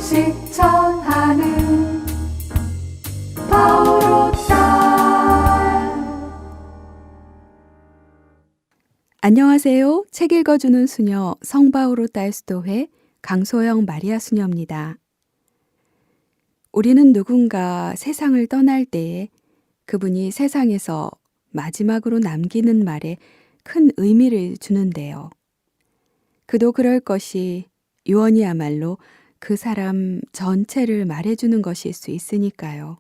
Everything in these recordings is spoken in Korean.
실천하는 바오로 딸. 안녕하세요. 책 읽어주는 수녀 성바오로 딸 수도회 강소영 마리아 수녀입니다. 우리는 누군가 세상을 떠날 때에 그분이 세상에서 마지막으로 남기는 말에 큰 의미를 주는데요. 그도 그럴 것이 유언이야말로 그 사람 전체를 말해주는 것일 수 있으니까요.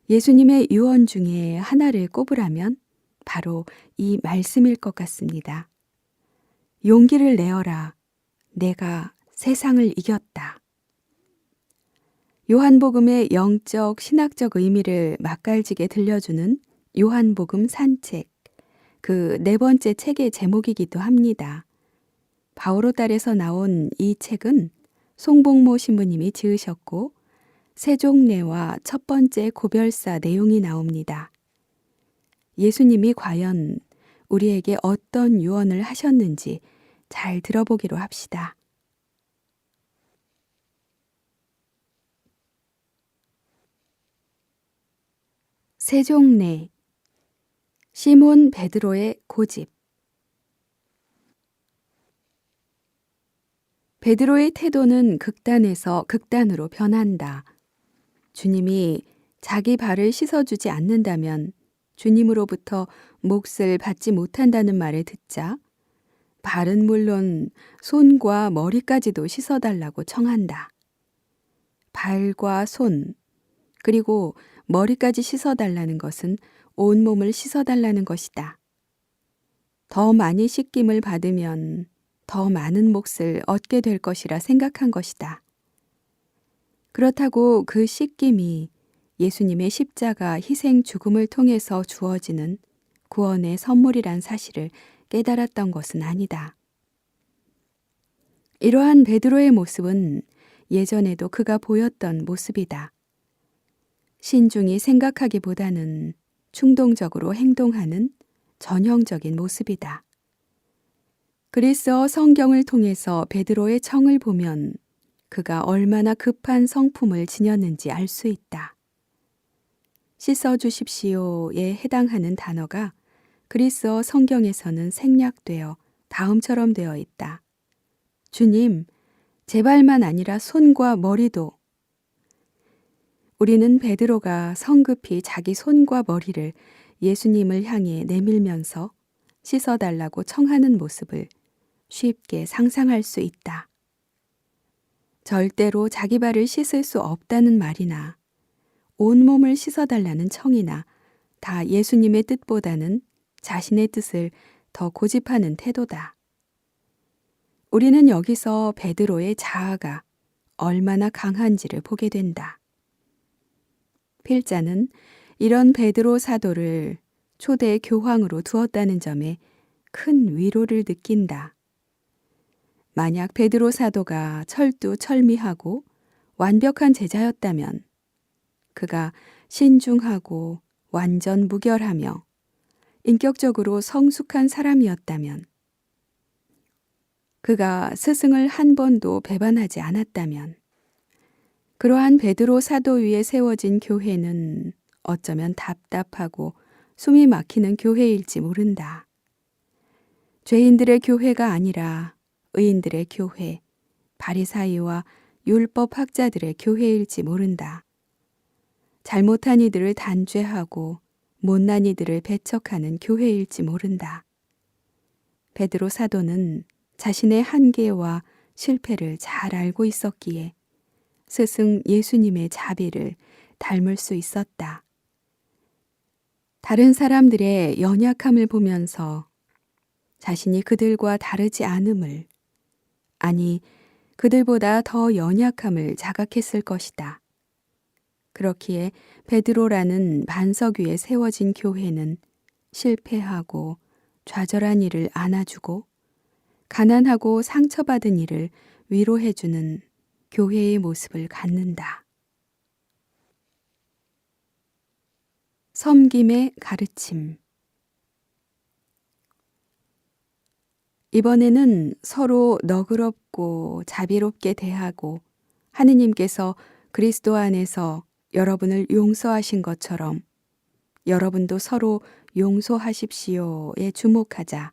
예수님의 유언 중에 하나를 꼽으라면 바로 이 말씀일 것 같습니다. 용기를 내어라. 내가 세상을 이겼다. 요한복음의 영적, 신학적 의미를 맛깔지게 들려주는 요한복음 산책, 그 네 번째 책의 제목이기도 합니다. 바오로 딸에서 나온 이 책은 송복모 신부님이 지으셨고 세종례와 첫 번째 고별사 내용이 나옵니다. 예수님이 과연 우리에게 어떤 유언을 하셨는지 잘 들어보기로 합시다. 세종례 시몬 베드로의 고집. 베드로의 태도는 극단에서 극단으로 변한다. 주님이 자기 발을 씻어주지 않는다면 주님으로부터 몫을 받지 못한다는 말을 듣자 발은 물론 손과 머리까지도 씻어달라고 청한다. 발과 손, 그리고 머리까지 씻어달라는 것은 온몸을 씻어달라는 것이다. 더 많이 씻김을 받으면 더 많은 몫을 얻게 될 것이라 생각한 것이다. 그렇다고 그 씻김이 예수님의 십자가 희생 죽음을 통해서 주어지는 구원의 선물이란 사실을 깨달았던 것은 아니다. 이러한 베드로의 모습은 예전에도 그가 보였던 모습이다. 신중히 생각하기보다는 충동적으로 행동하는 전형적인 모습이다. 그리스어 성경을 통해서 베드로의 청을 보면 그가 얼마나 급한 성품을 지녔는지 알 수 있다. 씻어 주십시오에 해당하는 단어가 그리스어 성경에서는 생략되어 다음처럼 되어 있다. 주님, 제 발만 아니라 손과 머리도. 우리는 베드로가 성급히 자기 손과 머리를 예수님을 향해 내밀면서 씻어달라고 청하는 모습을 쉽게 상상할 수 있다. 절대로 자기 발을 씻을 수 없다는 말이나 온몸을 씻어달라는 청이나 다 예수님의 뜻보다는 자신의 뜻을 더 고집하는 태도다. 우리는 여기서 베드로의 자아가 얼마나 강한지를 보게 된다. 필자는 이런 베드로 사도를 초대 교황으로 두었다는 점에 큰 위로를 느낀다. 만약 베드로 사도가 철두철미하고 완벽한 제자였다면 그가 신중하고 완전 무결하며 인격적으로 성숙한 사람이었다면 그가 스승을 한 번도 배반하지 않았다면 그러한 베드로 사도 위에 세워진 교회는 어쩌면 답답하고 숨이 막히는 교회일지 모른다. 죄인들의 교회가 아니라 의인들의 교회, 바리사이와 율법학자들의 교회일지 모른다. 잘못한 이들을 단죄하고 못난 이들을 배척하는 교회일지 모른다. 베드로 사도는 자신의 한계와 실패를 잘 알고 있었기에 스승 예수님의 자비를 닮을 수 있었다. 다른 사람들의 연약함을 보면서 자신이 그들과 다르지 않음을, 아니 그들보다 더 연약함을 자각했을 것이다. 그렇기에 베드로라는 반석 위에 세워진 교회는 실패하고 좌절한 이를 안아주고 가난하고 상처받은 이를 위로해주는 교회의 모습을 갖는다. 섬김의 가르침. 이번에는 서로 너그럽고 자비롭게 대하고 하느님께서 그리스도 안에서 여러분을 용서하신 것처럼 여러분도 서로 용서하십시오에 주목하자.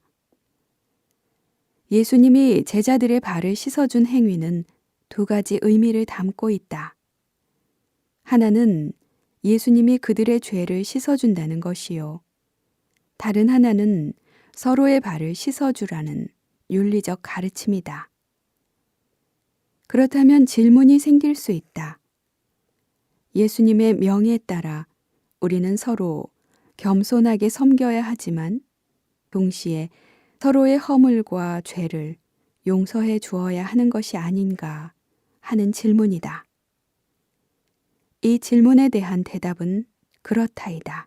예수님이 제자들의 발을 씻어준 행위는 두 가지 의미를 담고 있다. 하나는 예수님이 그들의 죄를 씻어준다는 것이요. 다른 하나는 서로의 발을 씻어주라는 윤리적 가르침이다. 그렇다면 질문이 생길 수 있다. 예수님의 명에 따라 우리는 서로 겸손하게 섬겨야 하지만 동시에 서로의 허물과 죄를 용서해 주어야 하는 것이 아닌가 하는 질문이다. 이 질문에 대한 대답은 그렇다이다.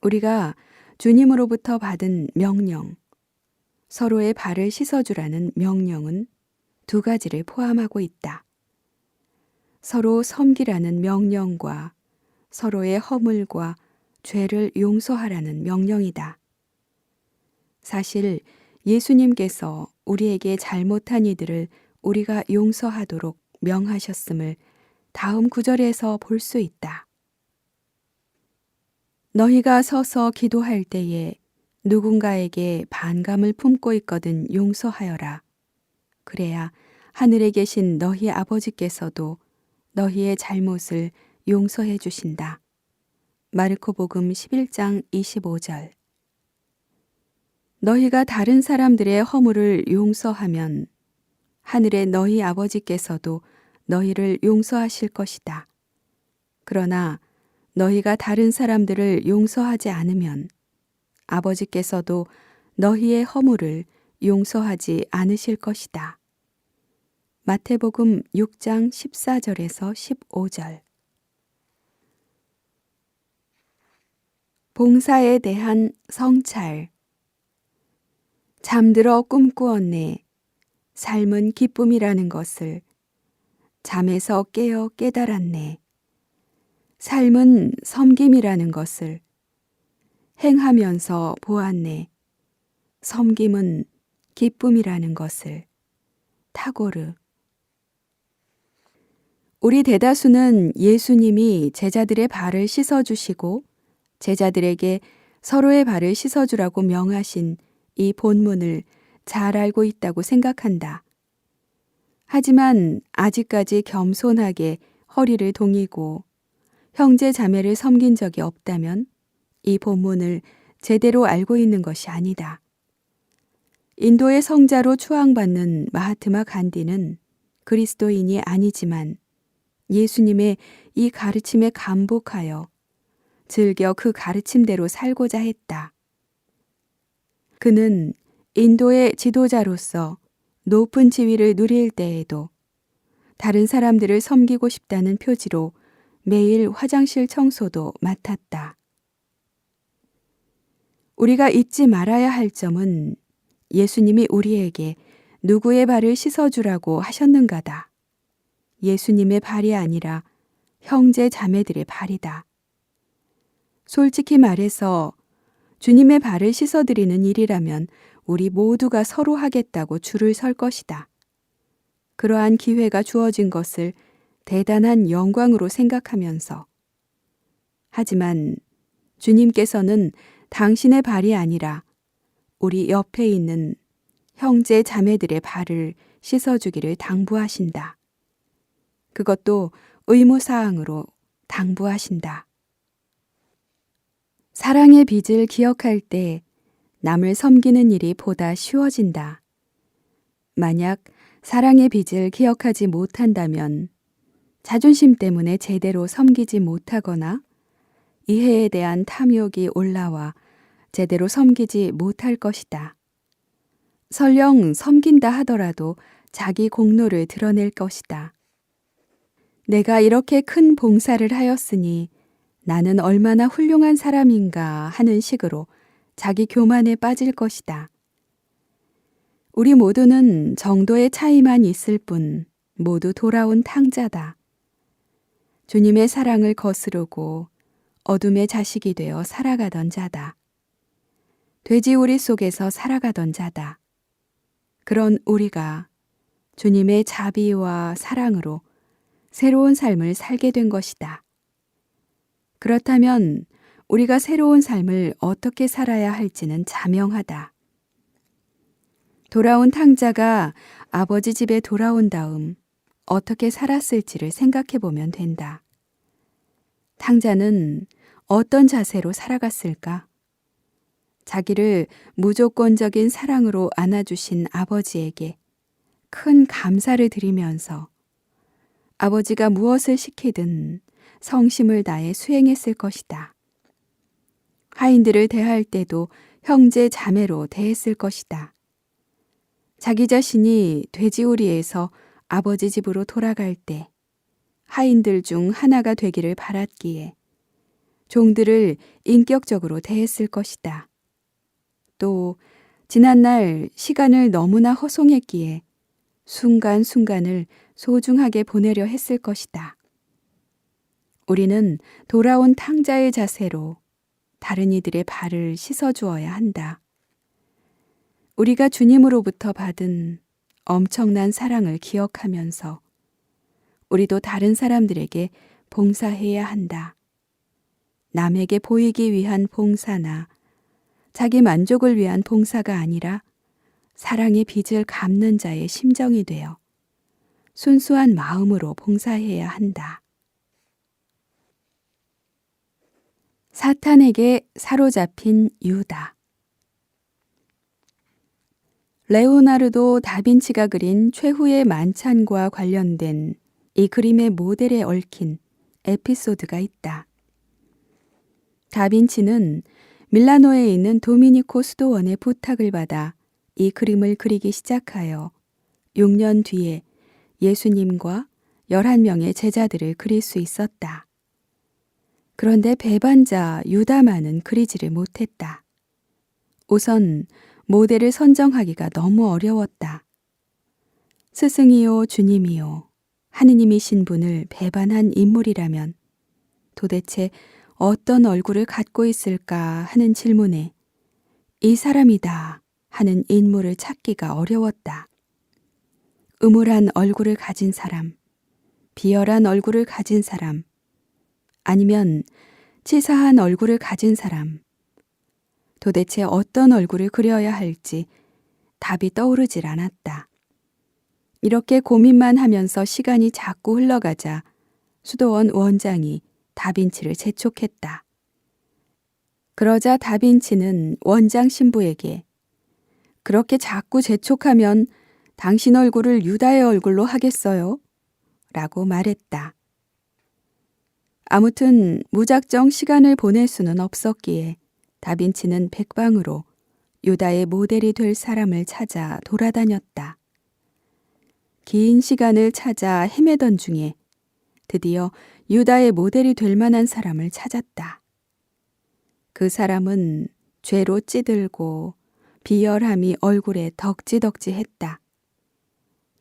우리가 주님으로부터 받은 명령, 서로의 발을 씻어주라는 명령은 두 가지를 포함하고 있다. 서로 섬기라는 명령과 서로의 허물과 죄를 용서하라는 명령이다. 사실 예수님께서 우리에게 잘못한 이들을 우리가 용서하도록 명하셨음을 다음 구절에서 볼 수 있다. 너희가 서서 기도할 때에 누군가에게 반감을 품고 있거든 용서하여라. 그래야 하늘에 계신 너희 아버지께서도 너희의 잘못을 용서해 주신다. 마르코복음 11장 25절. 너희가 다른 사람들의 허물을 용서하면 하늘의 너희 아버지께서도 너희를 용서하실 것이다. 그러나 너희가 다른 사람들을 용서하지 않으면 아버지께서도 너희의 허물을 용서하지 않으실 것이다. 마태복음 6장 14절에서 15절. 봉사에 대한 성찰. 잠들어 꿈꾸었네. 삶은 기쁨이라는 것을 잠에서 깨어 깨달았네. 삶은 섬김이라는 것을 행하면서 보았네. 섬김은 기쁨이라는 것을. 타고르. 우리 대다수는 예수님이 제자들의 발을 씻어주시고 제자들에게 서로의 발을 씻어주라고 명하신 이 본문을 잘 알고 있다고 생각한다. 하지만 아직까지 겸손하게 허리를 동이고 형제 자매를 섬긴 적이 없다면 이 본문을 제대로 알고 있는 것이 아니다. 인도의 성자로 추앙받는 마하트마 간디는 그리스도인이 아니지만 예수님의 이 가르침에 감복하여 즐겨 그 가르침대로 살고자 했다. 그는 인도의 지도자로서 높은 지위를 누릴 때에도 다른 사람들을 섬기고 싶다는 표지로 매일 화장실 청소도 맡았다. 우리가 잊지 말아야 할 점은 예수님이 우리에게 누구의 발을 씻어주라고 하셨는가다. 예수님의 발이 아니라 형제 자매들의 발이다. 솔직히 말해서 주님의 발을 씻어드리는 일이라면 우리 모두가 서로 하겠다고 줄을 설 것이다. 그러한 기회가 주어진 것을 대단한 영광으로 생각하면서. 하지만 주님께서는 당신의 발이 아니라 우리 옆에 있는 형제 자매들의 발을 씻어주기를 당부하신다. 그것도 의무사항으로 당부하신다. 사랑의 빚을 기억할 때 남을 섬기는 일이 보다 쉬워진다. 만약 사랑의 빚을 기억하지 못한다면 자존심 때문에 제대로 섬기지 못하거나 이해에 대한 탐욕이 올라와 제대로 섬기지 못할 것이다. 설령 섬긴다 하더라도 자기 공로를 드러낼 것이다. 내가 이렇게 큰 봉사를 하였으니 나는 얼마나 훌륭한 사람인가 하는 식으로 자기 교만에 빠질 것이다. 우리 모두는 정도의 차이만 있을 뿐 모두 돌아온 탕자다. 주님의 사랑을 거스르고 어둠의 자식이 되어 살아가던 자다. 돼지우리 속에서 살아가던 자다. 그런 우리가 주님의 자비와 사랑으로 새로운 삶을 살게 된 것이다. 그렇다면 우리가 새로운 삶을 어떻게 살아야 할지는 자명하다. 돌아온 탕자가 아버지 집에 돌아온 다음 어떻게 살았을지를 생각해 보면 된다. 탕자는 어떤 자세로 살아갔을까? 자기를 무조건적인 사랑으로 안아주신 아버지에게 큰 감사를 드리면서 아버지가 무엇을 시키든 성심을 다해 수행했을 것이다. 하인들을 대할 때도 형제 자매로 대했을 것이다. 자기 자신이 돼지우리에서 아버지 집으로 돌아갈 때 하인들 중 하나가 되기를 바랐기에 종들을 인격적으로 대했을 것이다. 또 지난날 시간을 너무나 허송했기에 순간순간을 소중하게 보내려 했을 것이다. 우리는 돌아온 탕자의 자세로 다른 이들의 발을 씻어주어야 한다. 우리가 주님으로부터 받은 엄청난 사랑을 기억하면서 우리도 다른 사람들에게 봉사해야 한다. 남에게 보이기 위한 봉사나 자기 만족을 위한 봉사가 아니라 사랑의 빚을 갚는 자의 심정이 되어 순수한 마음으로 봉사해야 한다. 사탄에게 사로잡힌 유다. 레오나르도 다빈치가 그린 최후의 만찬과 관련된 이 그림의 모델에 얽힌 에피소드가 있다. 다빈치는 밀라노에 있는 도미니코 수도원의 부탁을 받아 이 그림을 그리기 시작하여 6년 뒤에 예수님과 11명의 제자들을 그릴 수 있었다. 그런데 배반자 유다만은 그리지를 못했다. 우선 모델을 선정하기가 너무 어려웠다. 스승이요 주님이요 하느님이신 분을 배반한 인물이라면 도대체 어떤 얼굴을 갖고 있을까 하는 질문에 이 사람이다 하는 인물을 찾기가 어려웠다. 음울한 얼굴을 가진 사람, 비열한 얼굴을 가진 사람, 아니면 치사한 얼굴을 가진 사람, 도대체 어떤 얼굴을 그려야 할지 답이 떠오르질 않았다. 이렇게 고민만 하면서 시간이 자꾸 흘러가자 수도원 원장이 다빈치를 재촉했다. 그러자 다빈치는 원장 신부에게 그렇게 자꾸 재촉하면 당신 얼굴을 유다의 얼굴로 하겠어요? 라고 말했다. 아무튼 무작정 시간을 보낼 수는 없었기에 다빈치는 백방으로 유다의 모델이 될 사람을 찾아 돌아다녔다. 긴 시간을 찾아 헤매던 중에 드디어 유다의 모델이 될 만한 사람을 찾았다. 그 사람은 죄로 찌들고 비열함이 얼굴에 덕지덕지했다.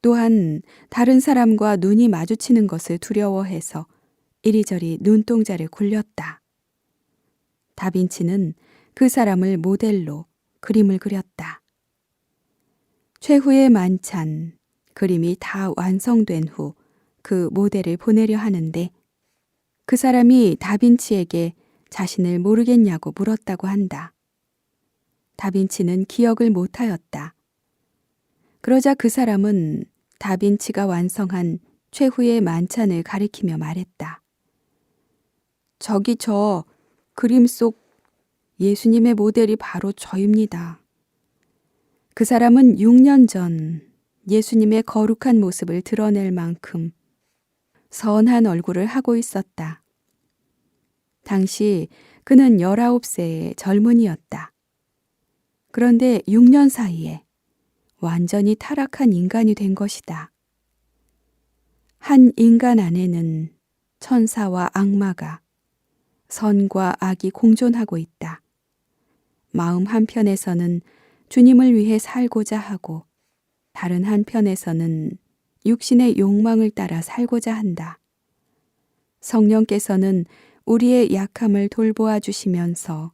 또한 다른 사람과 눈이 마주치는 것을 두려워해서 이리저리 눈동자를 굴렸다. 다빈치는 그 사람을 모델로 그림을 그렸다. 최후의 만찬, 그림이 다 완성된 후 그 모델을 보내려 하는데 그 사람이 다빈치에게 자신을 모르겠냐고 물었다고 한다. 다빈치는 기억을 못하였다. 그러자 그 사람은 다빈치가 완성한 최후의 만찬을 가리키며 말했다. 저기 저 그림 속 예수님의 모델이 바로 저입니다. 그 사람은 6년 전 예수님의 거룩한 모습을 드러낼 만큼 선한 얼굴을 하고 있었다. 당시 그는 19세의 젊은이였다. 그런데 6년 사이에 완전히 타락한 인간이 된 것이다. 한 인간 안에는 천사와 악마가 선과 악이 공존하고 있다. 마음 한편에서는 주님을 위해 살고자 하고 다른 한편에서는 육신의 욕망을 따라 살고자 한다. 성령께서는 우리의 약함을 돌보아 주시면서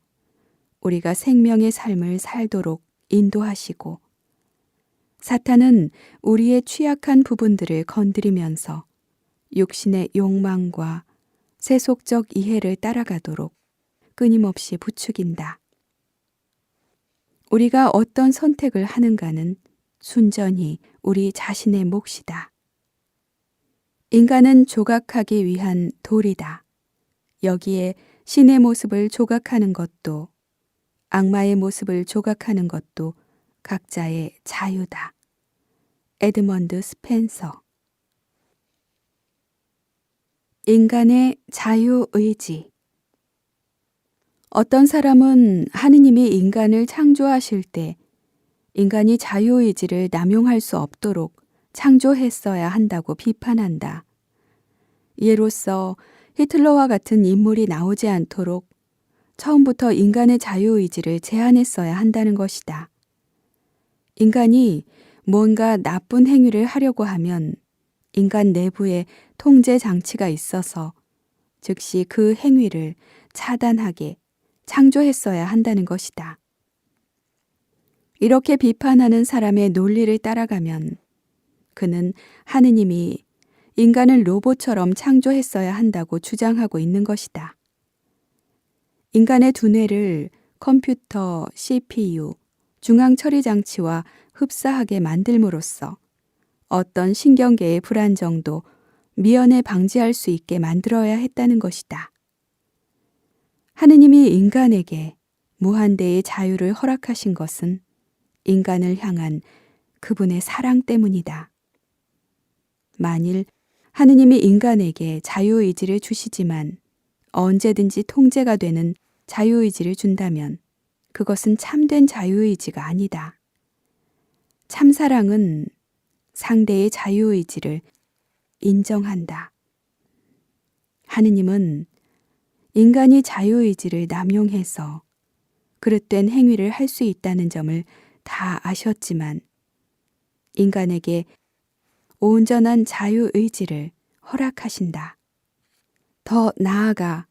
우리가 생명의 삶을 살도록 인도하시고 사탄은 우리의 취약한 부분들을 건드리면서 육신의 욕망과 세속적 이해를 따라가도록 끊임없이 부추긴다. 우리가 어떤 선택을 하는가는 순전히 우리 자신의 몫이다. 인간은 조각하기 위한 돌이다. 여기에 신의 모습을 조각하는 것도 악마의 모습을 조각하는 것도 각자의 자유다. 에드먼드 스펜서. 인간의 자유의지. 어떤 사람은 하느님이 인간을 창조하실 때 인간이 자유의지를 남용할 수 없도록 창조했어야 한다고 비판한다. 이로써 히틀러와 같은 인물이 나오지 않도록 처음부터 인간의 자유의지를 제한했어야 한다는 것이다. 인간이 뭔가 나쁜 행위를 하려고 하면 인간 내부에 통제 장치가 있어서 즉시 그 행위를 차단하게 창조했어야 한다는 것이다. 이렇게 비판하는 사람의 논리를 따라가면 그는 하느님이 인간을 로봇처럼 창조했어야 한다고 주장하고 있는 것이다. 인간의 두뇌를 컴퓨터, CPU, 중앙처리장치와 흡사하게 만들므로써 어떤 신경계의 불안정도 미연에 방지할 수 있게 만들어야 했다는 것이다. 하느님이 인간에게 무한대의 자유를 허락하신 것은 인간을 향한 그분의 사랑 때문이다. 만일 하느님이 인간에게 자유의지를 주시지만 언제든지 통제가 되는 자유의지를 준다면 그것은 참된 자유의지가 아니다. 참사랑은 상대의 자유의지를 인정한다. 하느님은 인간이 자유의지를 남용해서 그릇된 행위를 할 수 있다는 점을 다 아셨지만 인간에게 온전한 자유의지를 허락하신다. 더 나아가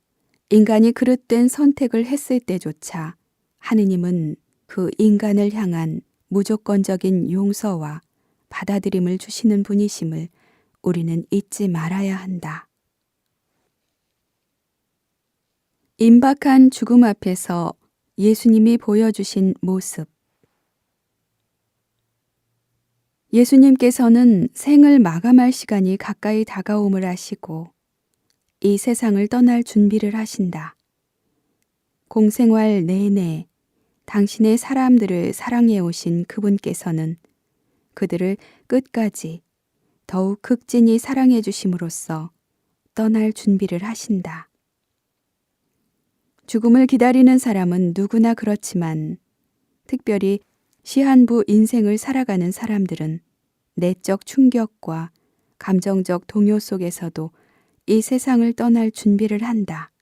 인간이 그릇된 선택을 했을 때조차 하느님은 그 인간을 향한 무조건적인 용서와 받아들임을 주시는 분이심을 우리는 잊지 말아야 한다. 임박한 죽음 앞에서 예수님이 보여주신 모습. 예수님께서는 생을 마감할 시간이 가까이 다가옴을 아시고 이 세상을 떠날 준비를 하신다. 공생활 내내 당신의 사람들을 사랑해 오신 그분께서는 그들을 끝까지 더욱 극진히 사랑해 주심으로써 떠날 준비를 하신다. 죽음을 기다리는 사람은 누구나 그렇지만 특별히 시한부 인생을 살아가는 사람들은 내적 충격과 감정적 동요 속에서도 이 세상을 떠날 준비를 한다.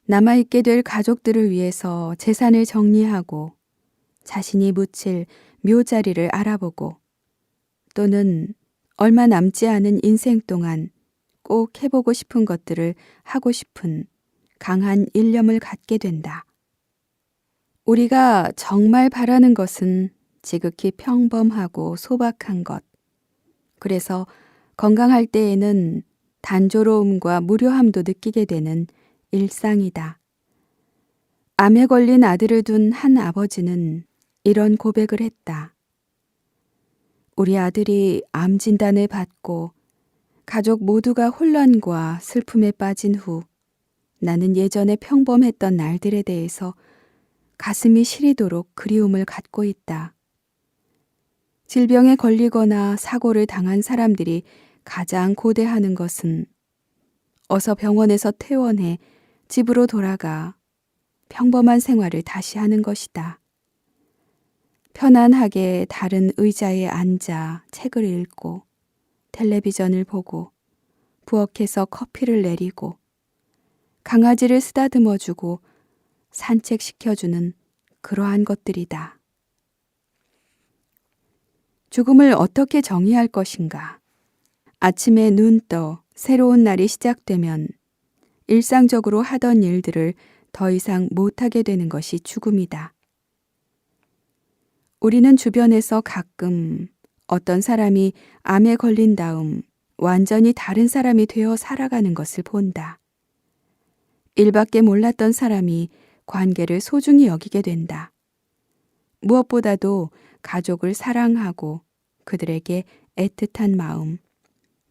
남아있게 될 가족들을 위해서 재산을 정리하고 자신이 묻힐 묘자리를 알아보고 또는 얼마 남지 않은 인생 동안 꼭 해보고 싶은 것들을 하고 싶은 강한 일념을 갖게 된다. 우리가 정말 바라는 것은 지극히 평범하고 소박한 것. 그래서 건강할 때에는 단조로움과 무료함도 느끼게 되는 일상이다. 암에 걸린 아들을 둔 한 아버지는 이런 고백을 했다. 우리 아들이 암 진단을 받고 가족 모두가 혼란과 슬픔에 빠진 후 나는 예전에 평범했던 날들에 대해서 가슴이 시리도록 그리움을 갖고 있다. 질병에 걸리거나 사고를 당한 사람들이 가장 고대하는 것은 어서 병원에서 퇴원해 집으로 돌아가 평범한 생활을 다시 하는 것이다. 편안하게 다른 의자에 앉아 책을 읽고 텔레비전을 보고 부엌에서 커피를 내리고 강아지를 쓰다듬어주고 산책시켜주는 그러한 것들이다. 죽음을 어떻게 정의할 것인가? 아침에 눈 떠 새로운 날이 시작되면 일상적으로 하던 일들을 더 이상 못하게 되는 것이 죽음이다. 우리는 주변에서 가끔 어떤 사람이 암에 걸린 다음 완전히 다른 사람이 되어 살아가는 것을 본다. 일밖에 몰랐던 사람이 관계를 소중히 여기게 된다. 무엇보다도 가족을 사랑하고 그들에게 애틋한 마음,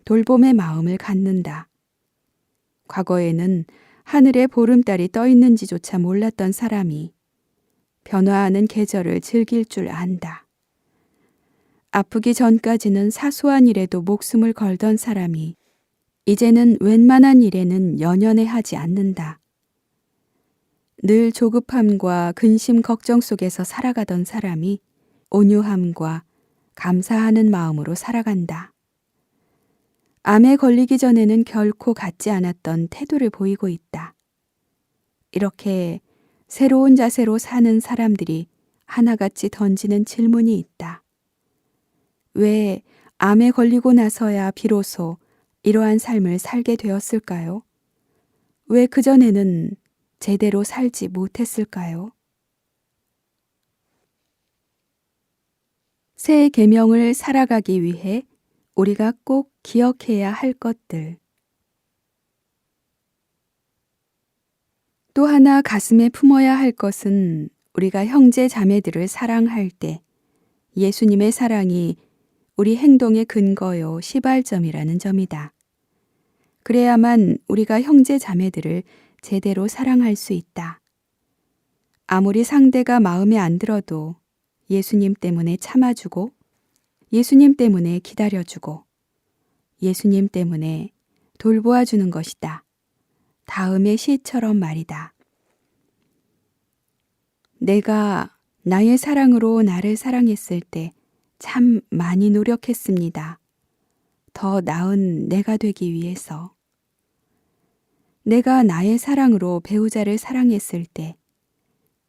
돌봄의 마음을 갖는다. 과거에는 하늘에 보름달이 떠 있는지조차 몰랐던 사람이 변화하는 계절을 즐길 줄 안다. 아프기 전까지는 사소한 일에도 목숨을 걸던 사람이 이제는 웬만한 일에는 연연해 하지 않는다. 늘 조급함과 근심 걱정 속에서 살아가던 사람이 온유함과 감사하는 마음으로 살아간다. 암에 걸리기 전에는 결코 갖지 않았던 태도를 보이고 있다. 이렇게 새로운 자세로 사는 사람들이 하나같이 던지는 질문이 있다. 왜 암에 걸리고 나서야 비로소 이러한 삶을 살게 되었을까요? 왜 그전에는 제대로 살지 못했을까요? 새 계명을 살아가기 위해 우리가 꼭 기억해야 할 것들. 또 하나 가슴에 품어야 할 것은 우리가 형제 자매들을 사랑할 때 예수님의 사랑이 우리 행동의 근거요 시발점이라는 점이다. 그래야만 우리가 형제 자매들을 제대로 사랑할 수 있다. 아무리 상대가 마음에 안 들어도 예수님 때문에 참아주고 예수님 때문에 기다려주고 예수님 때문에 돌보아주는 것이다. 다음의 시처럼 말이다. 내가 나의 사랑으로 나를 사랑했을 때 참 많이 노력했습니다. 더 나은 내가 되기 위해서. 내가 나의 사랑으로 배우자를 사랑했을 때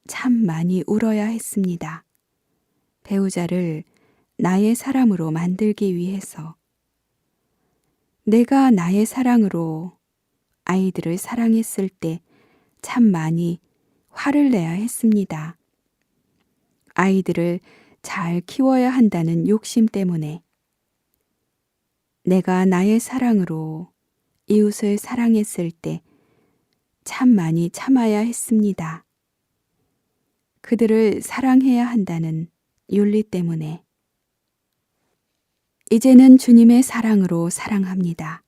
참 많이 울어야 했습니다. 배우자를 나의 사람으로 만들기 위해서. 내가 나의 사랑으로 아이들을 사랑했을 때 참 많이 화를 내야 했습니다. 아이들을 잘 키워야 한다는 욕심 때문에. 내가 나의 사랑으로 이웃을 사랑했을 때 참 많이 참아야 했습니다. 그들을 사랑해야 한다는 윤리 때문에. 이제는 주님의 사랑으로 사랑합니다.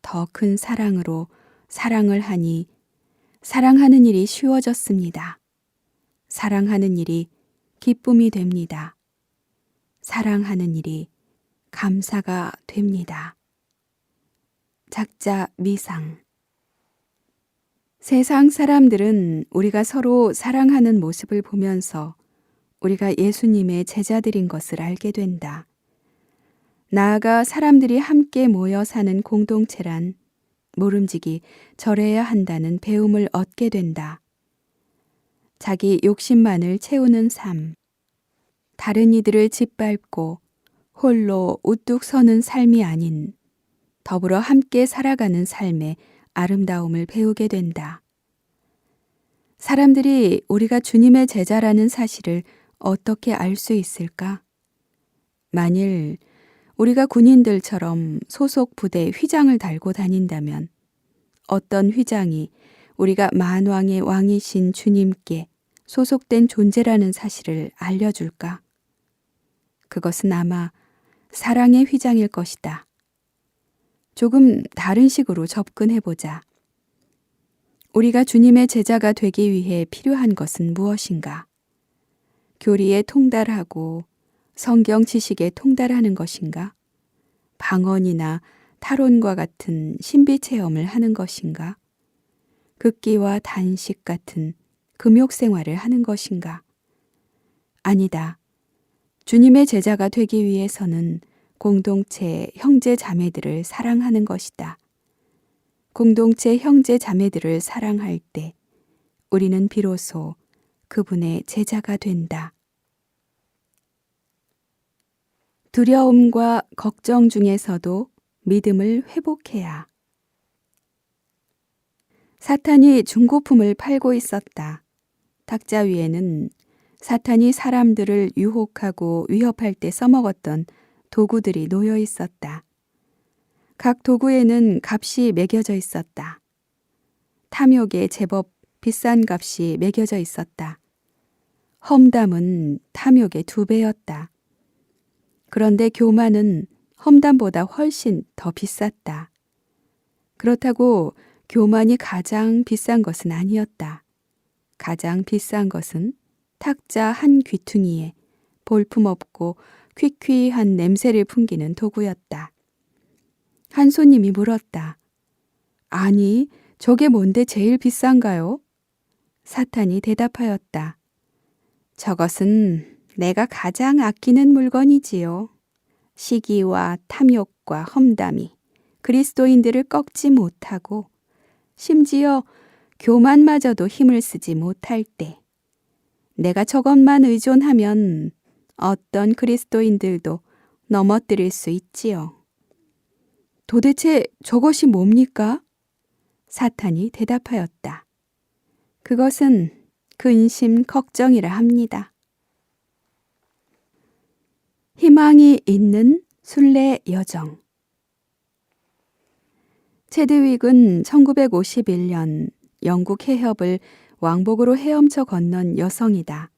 더 큰 사랑으로 사랑을 하니 사랑하는 일이 쉬워졌습니다. 사랑하는 일이 기쁨이 됩니다. 사랑하는 일이 감사가 됩니다. 작자 미상. 세상 사람들은 우리가 서로 사랑하는 모습을 보면서 우리가 예수님의 제자들인 것을 알게 된다. 나아가 사람들이 함께 모여 사는 공동체란 모름지기 절해야 한다는 배움을 얻게 된다. 자기 욕심만을 채우는 삶, 다른 이들을 짓밟고 홀로 우뚝 서는 삶이 아닌 더불어 함께 살아가는 삶의 아름다움을 배우게 된다. 사람들이 우리가 주님의 제자라는 사실을 어떻게 알 수 있을까? 만일 우리가 군인들처럼 소속 부대 휘장을 달고 다닌다면 어떤 휘장이 우리가 만왕의 왕이신 주님께 소속된 존재라는 사실을 알려줄까? 그것은 아마 사랑의 휘장일 것이다. 조금 다른 식으로 접근해보자. 우리가 주님의 제자가 되기 위해 필요한 것은 무엇인가? 교리에 통달하고 성경 지식에 통달하는 것인가? 방언이나 탈원과 같은 신비 체험을 하는 것인가? 극기와 단식 같은 금욕 생활을 하는 것인가? 아니다. 주님의 제자가 되기 위해서는 공동체 형제 자매들을 사랑하는 것이다. 공동체 형제 자매들을 사랑할 때 우리는 비로소 그분의 제자가 된다. 두려움과 걱정 중에서도 믿음을 회복해야. 사탄이 중고품을 팔고 있었다. 탁자 위에는 사탄이 사람들을 유혹하고 위협할 때 써먹었던 도구들이 놓여 있었다. 각 도구에는 값이 매겨져 있었다. 탐욕에 제법 비싼 값이 매겨져 있었다. 험담은 탐욕의 2배였다. 그런데 교만은 험담보다 훨씬 더 비쌌다. 그렇다고 교만이 가장 비싼 것은 아니었다. 가장 비싼 것은 탁자 한 귀퉁이에 볼품없고 퀴퀴한 냄새를 풍기는 도구였다. 한 손님이 물었다. 아니, 저게 뭔데 제일 비싼가요? 사탄이 대답하였다. 저것은 내가 가장 아끼는 물건이지요. 시기와 탐욕과 험담이 그리스도인들을 꺾지 못하고 심지어 교만마저도 힘을 쓰지 못할 때 내가 저것만 의존하면 어떤 그리스도인들도 넘어뜨릴 수 있지요. 도대체 저것이 뭡니까? 사탄이 대답하였다. 그것은 근심 걱정이라 합니다. 희망이 있는 순례 여정. 체드윅은 1951년 영국 해협을 왕복으로 헤엄쳐 건넌 여성이다.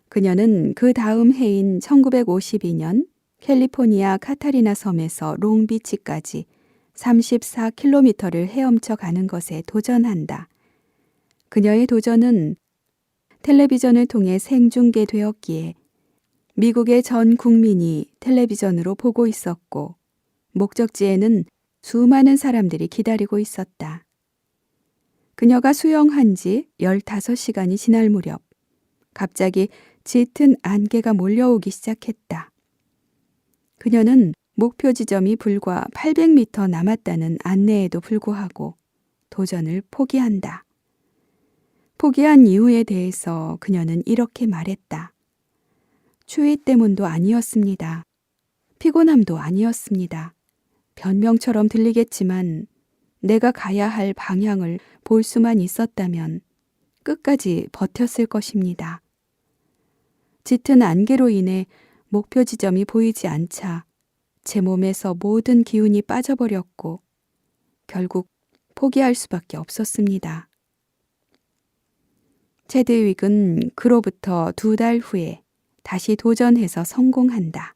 그녀는 그 다음 해인 1952년 캘리포니아 카타리나 섬에서 롱비치까지 34km를 헤엄쳐 가는 것에 도전한다. 그녀의 도전은 텔레비전을 통해 생중계되었기에 미국의 전 국민이 텔레비전으로 보고 있었고 목적지에는 수많은 사람들이 기다리고 있었다. 그녀가 수영한 지 15시간이 지날 무렵 갑자기 짙은 안개가 몰려오기 시작했다. 그녀는 목표 지점이 불과 800m 남았다는 안내에도 불구하고 도전을 포기한다. 포기한 이유에 대해서 그녀는 이렇게 말했다. 추위 때문도 아니었습니다. 피곤함도 아니었습니다. 변명처럼 들리겠지만 내가 가야 할 방향을 볼 수만 있었다면 끝까지 버텼을 것입니다. 짙은 안개로 인해 목표 지점이 보이지 않자 제 몸에서 모든 기운이 빠져버렸고 결국 포기할 수밖에 없었습니다. 체드윅은 그로부터 2달 후에 다시 도전해서 성공한다.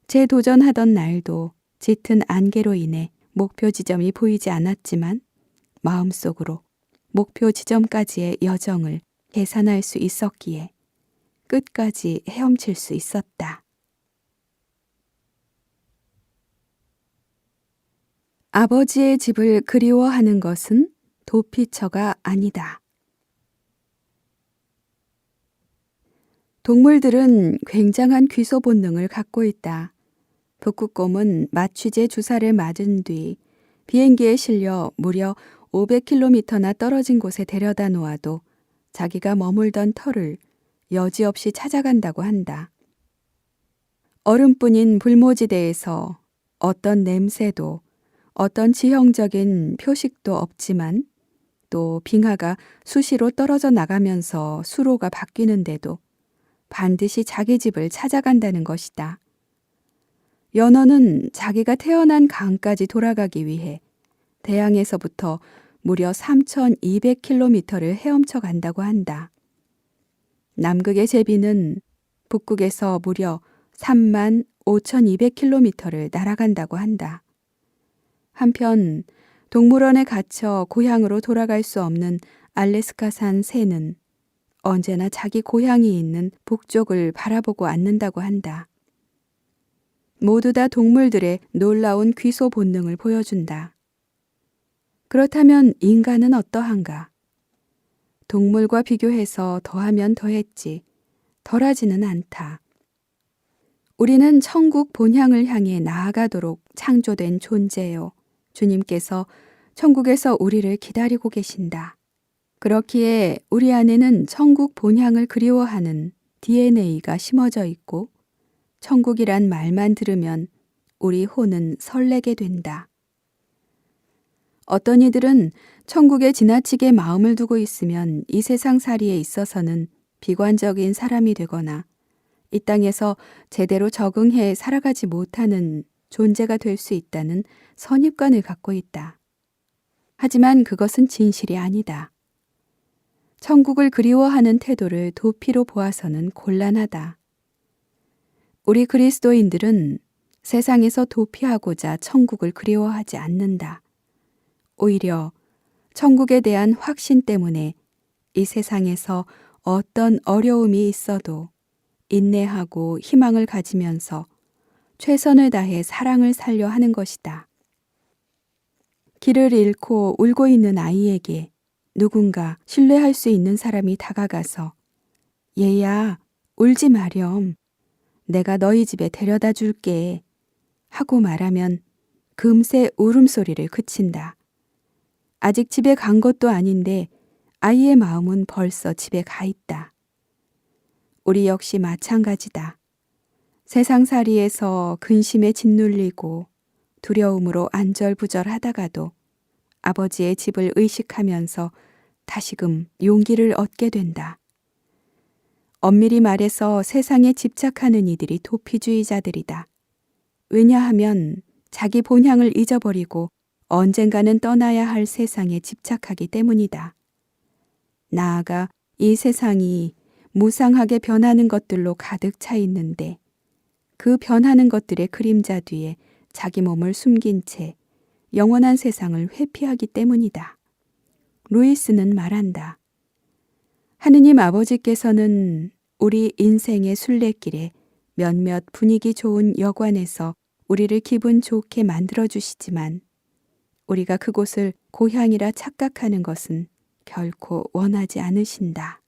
재도전하던 날도 짙은 안개로 인해 목표 지점이 보이지 않았지만 마음속으로 목표 지점까지의 여정을 계산할 수 있었기에 끝까지 헤엄칠 수 있었다. 아버지의 집을 그리워하는 것은 도피처가 아니다. 동물들은 굉장한 귀소 본능을 갖고 있다. 북극곰은 마취제 주사를 맞은 뒤 비행기에 실려 무려 500km나 떨어진 곳에 데려다 놓아도 자기가 머물던 터를 여지없이 찾아간다고 한다. 얼음뿐인 불모지대에서 어떤 냄새도 어떤 지형적인 표식도 없지만 또 빙하가 수시로 떨어져 나가면서 수로가 바뀌는데도 반드시 자기 집을 찾아간다는 것이다. 연어는 자기가 태어난 강까지 돌아가기 위해 대양에서부터 무려 3200km를 헤엄쳐 간다고 한다. 남극의 제비는 북극에서 무려 35,200km를 날아간다고 한다. 한편 동물원에 갇혀 고향으로 돌아갈 수 없는 알래스카산 새는 언제나 자기 고향이 있는 북쪽을 바라보고 앉는다고 한다. 모두 다 동물들의 놀라운 귀소 본능을 보여준다. 그렇다면 인간은 어떠한가? 동물과 비교해서 더하면 더했지 덜하지는 않다. 우리는 천국 본향을 향해 나아가도록 창조된 존재요. 주님께서 천국에서 우리를 기다리고 계신다. 그렇기에 우리 안에는 천국 본향을 그리워하는 DNA가 심어져 있고 천국이란 말만 들으면 우리 혼은 설레게 된다. 어떤 이들은 천국에 지나치게 마음을 두고 있으면 이 세상 살이에 있어서는 비관적인 사람이 되거나 이 땅에서 제대로 적응해 살아가지 못하는 존재가 될 수 있다는 선입관을 갖고 있다. 하지만 그것은 진실이 아니다. 천국을 그리워하는 태도를 도피로 보아서는 곤란하다. 우리 그리스도인들은 세상에서 도피하고자 천국을 그리워하지 않는다. 오히려 천국에 대한 확신 때문에 이 세상에서 어떤 어려움이 있어도 인내하고 희망을 가지면서 최선을 다해 사랑을 살려 하는 것이다. 길을 잃고 울고 있는 아이에게 누군가 신뢰할 수 있는 사람이 다가가서 얘야, 울지 마렴. 내가 너희 집에 데려다 줄게. 하고 말하면 금세 울음소리를 그친다. 아직 집에 간 것도 아닌데 아이의 마음은 벌써 집에 가 있다. 우리 역시 마찬가지다. 세상살이에서 근심에 짓눌리고 두려움으로 안절부절하다가도 아버지의 집을 의식하면서 다시금 용기를 얻게 된다. 엄밀히 말해서 세상에 집착하는 이들이 도피주의자들이다. 왜냐하면 자기 본향을 잊어버리고 언젠가는 떠나야 할 세상에 집착하기 때문이다. 나아가 이 세상이 무상하게 변하는 것들로 가득 차 있는데 그 변하는 것들의 그림자 뒤에 자기 몸을 숨긴 채 영원한 세상을 회피하기 때문이다. 루이스는 말한다. 하느님 아버지께서는 우리 인생의 순례길에 몇몇 분위기 좋은 여관에서 우리를 기분 좋게 만들어주시지만 우리가 그곳을 고향이라 착각하는 것은 결코 원하지 않으신다.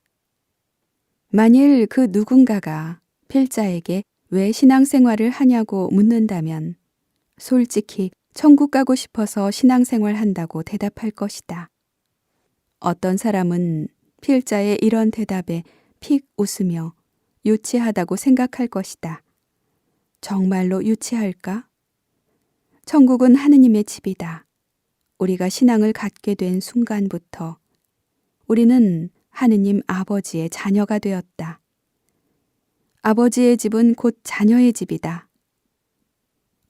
만일 그 누군가가 필자에게 왜 신앙생활을 하냐고 묻는다면 솔직히 천국 가고 싶어서 신앙생활 한다고 대답할 것이다. 어떤 사람은 필자의 이런 대답에 픽 웃으며 유치하다고 생각할 것이다. 정말로 유치할까? 천국은 하느님의 집이다. 우리가 신앙을 갖게 된 순간부터 우리는 하느님 아버지의 자녀가 되었다. 아버지의 집은 곧 자녀의 집이다.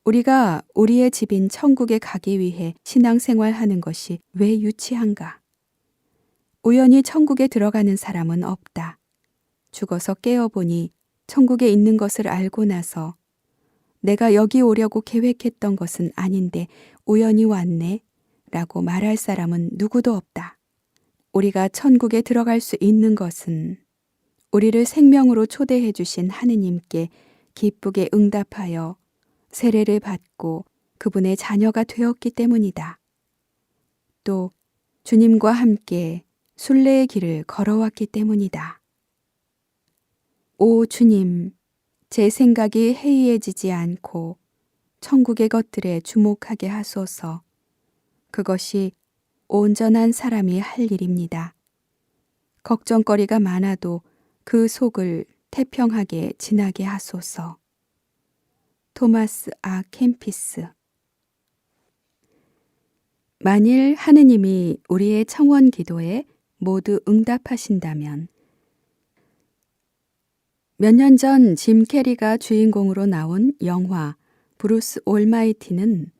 우리가 우리의 집인 천국에 가기 위해 신앙생활하는 것이 왜 유치한가? 우연히 천국에 들어가는 사람은 없다. 죽어서 깨어보니 천국에 있는 것을 알고 나서 내가 여기 오려고 계획했던 것은 아닌데 우연히 왔네 라고 말할 사람은 누구도 없다. 우리가 천국에 들어갈 수 있는 것은 우리를 생명으로 초대해 주신 하느님께 기쁘게 응답하여 세례를 받고 그분의 자녀가 되었기 때문이다. 또 주님과 함께 순례의 길을 걸어왔기 때문이다. 오 주님, 제 생각이 해이해지지 않고 천국의 것들에 주목하게 하소서. 그것이 온전한 사람이 할 일입니다. 걱정거리가 많아도 그 속을 태평하게 지나게 하소서. 토마스 아 캠피스. 만일 하느님이 우리의 청원 기도에 모두 응답하신다면 몇 년 전 짐 캐리가 주인공으로 나온 영화 브루스 올마이티는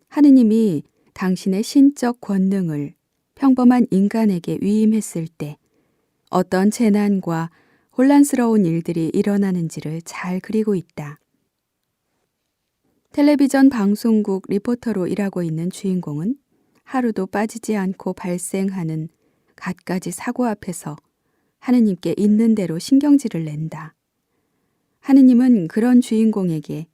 하느님이 당신의 신적 권능을 평범한 인간에게 위임했을 때 어떤 재난과 혼란스러운 일들이 일어나는지를 잘 그리고 있다. 텔레비전 방송국 리포터로 일하고 있는 주인공은 하루도 빠지지 않고 발생하는 갖가지 사고 앞에서 하느님께 있는 대로 신경질을 낸다. 하느님은 그런 주인공에게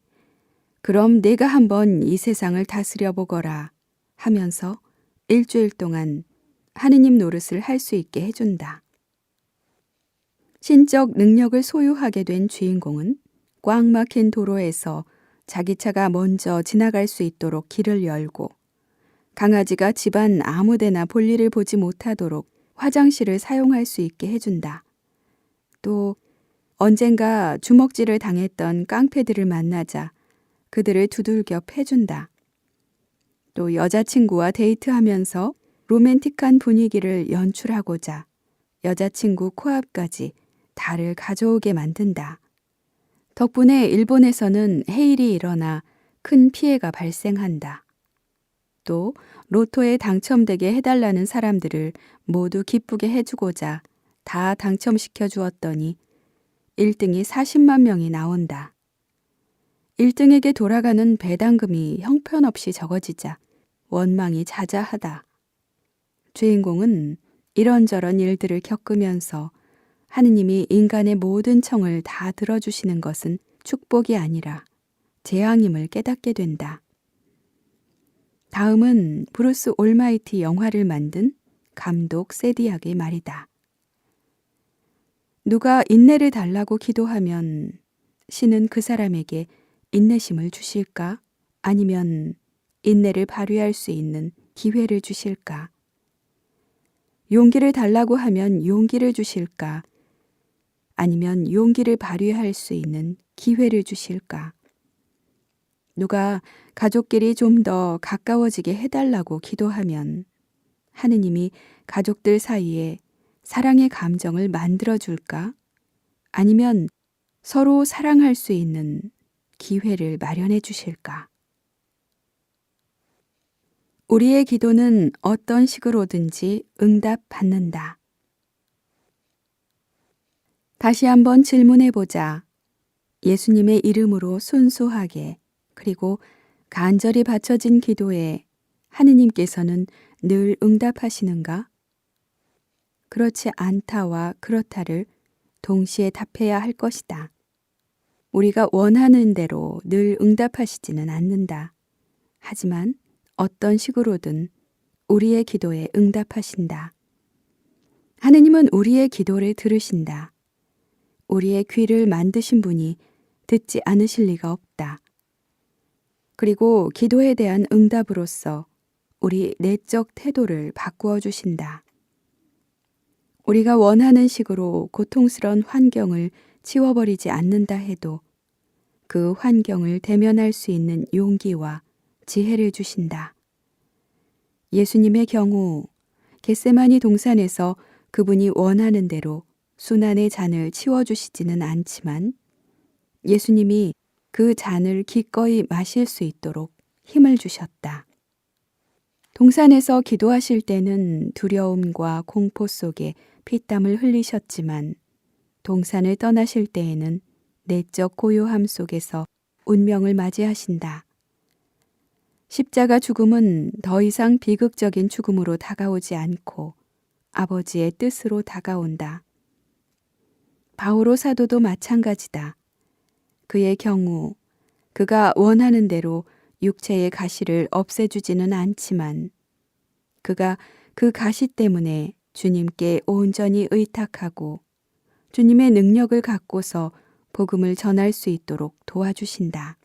그럼 내가 한번 이 세상을 다스려 보거라 하면서 일주일 동안 하느님 노릇을 할 수 있게 해준다. 신적 능력을 소유하게 된 주인공은 꽉 막힌 도로에서 자기 차가 먼저 지나갈 수 있도록 길을 열고 강아지가 집안 아무데나 볼일을 보지 못하도록 화장실을 사용할 수 있게 해준다. 또 언젠가 주먹질을 당했던 깡패들을 만나자 그들을 두들겨 패준다. 또 여자친구와 데이트하면서 로맨틱한 분위기를 연출하고자 여자친구 코앞까지 달을 가져오게 만든다. 덕분에 일본에서는 해일이 일어나 큰 피해가 발생한다. 또 로또에 당첨되게 해달라는 사람들을 모두 기쁘게 해주고자 다 당첨시켜 주었더니 1등이 40만 명이 나온다. 1등에게 돌아가는 배당금이 형편없이 적어지자 원망이 자자하다. 주인공은 이런저런 일들을 겪으면서 하느님이 인간의 모든 청을 다 들어주시는 것은 축복이 아니라 재앙임을 깨닫게 된다. 다음은 브루스 올마이티 영화를 만든 감독 세디악의 말이다. 누가 인내를 달라고 기도하면 신은 그 사람에게 인내심을 주실까? 아니면 인내를 발휘할 수 있는 기회를 주실까? 용기를 달라고 하면 용기를 주실까? 아니면 용기를 발휘할 수 있는 기회를 주실까? 누가 가족끼리 좀 더 가까워지게 해달라고 기도하면 하느님이 가족들 사이에 사랑의 감정을 만들어줄까? 아니면 서로 사랑할 수 있는 기회를 마련해 주실까? 우리의 기도는 어떤 식으로든지 응답받는다. 다시 한번 질문해 보자. 예수님의 이름으로 순수하게 그리고 간절히 바쳐진 기도에 하느님께서는 늘 응답하시는가? 그렇지 않다와 그렇다를 동시에 답해야 할 것이다. 우리가 원하는 대로 늘 응답하시지는 않는다. 하지만 어떤 식으로든 우리의 기도에 응답하신다. 하느님은 우리의 기도를 들으신다. 우리의 귀를 만드신 분이 듣지 않으실 리가 없다. 그리고 기도에 대한 응답으로서 우리 내적 태도를 바꾸어 주신다. 우리가 원하는 식으로 고통스러운 환경을 치워버리지 않는다 해도 그 환경을 대면할 수 있는 용기와 지혜를 주신다. 예수님의 경우 겟세마니 동산에서 그분이 원하는 대로 순환의 잔을 치워주시지는 않지만 예수님이 그 잔을 기꺼이 마실 수 있도록 힘을 주셨다. 동산에서 기도하실 때는 두려움과 공포 속에 피땀을 흘리셨지만 동산을 떠나실 때에는 내적 고요함 속에서 운명을 맞이하신다. 십자가 죽음은 더 이상 비극적인 죽음으로 다가오지 않고 아버지의 뜻으로 다가온다. 바오로 사도도 마찬가지다. 그의 경우 그가 원하는 대로 육체의 가시를 없애주지는 않지만 그가 그 가시 때문에 주님께 온전히 의탁하고 주님의 능력을 갖고서 복음을 전할 수 있도록 도와주신다.